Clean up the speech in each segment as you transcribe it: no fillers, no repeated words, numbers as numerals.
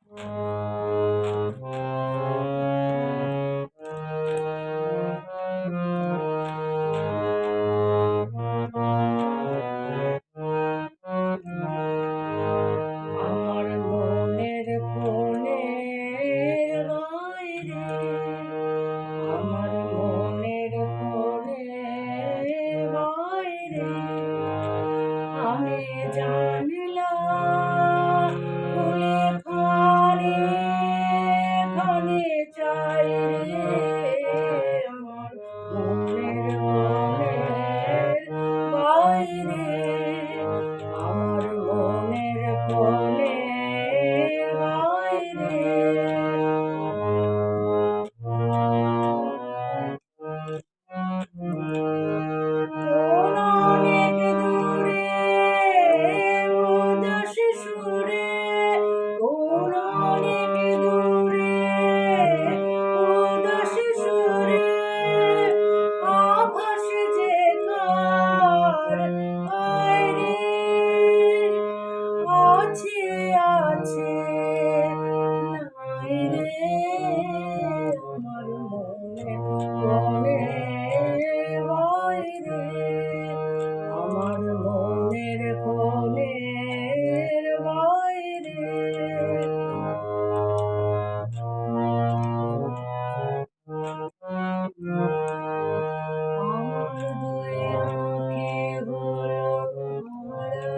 আমার মনের কোণের বাইরে, আমার মনের কোণের বাইরে আমি জানলা খুলে ক্ষণে ক্ষণে চাই রে, আমার মনের কোণের বাইরে, আমার মনের কোণের বাইরে। কোন অনেক দূরে উদাসী সুরে, কোন অনেক দূরে উদাসী সুরে আভাস যে কার বাইরে আছে আছে নাই রে, আমার মনের কোণের বাইরে, আমার মনের কোণের বাইরে। আমার দুই আঁখি হলো ভরা,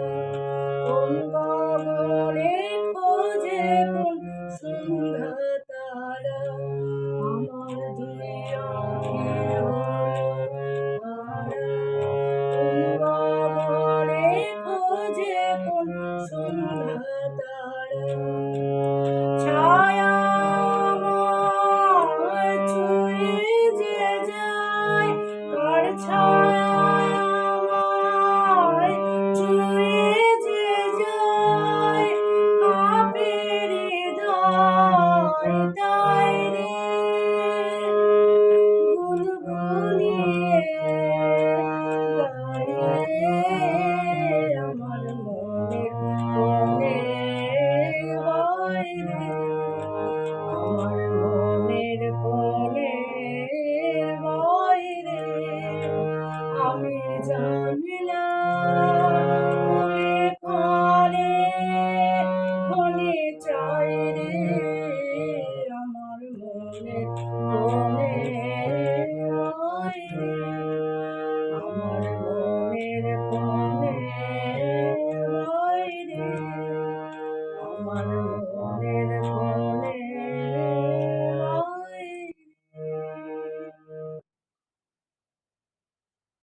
কোন গগনে খোঁজে কোন সন্ধ্যা তারা, আমার দুই আঁখি হলো ভরা, কোন গগনে খোঁজে কোন সন্ধ্যা তারা, ছায়া আমায় ছুঁয়ে যে যায়, কার ছায়া আমায় ছুঁয়ে যে যায়, কাঁপে হৃদয় তাই রে, গুনগুনিয়ে গাই রে, আমার মনের কোণের বাইরে, আমার মনের কোণের বাইরে আমি জানলা খুলে ক্ষণে ক্ষণে চাই রে, আমার মনের কোণের বাইরে, আমার মনের কোণের বাইরে, আমার মনের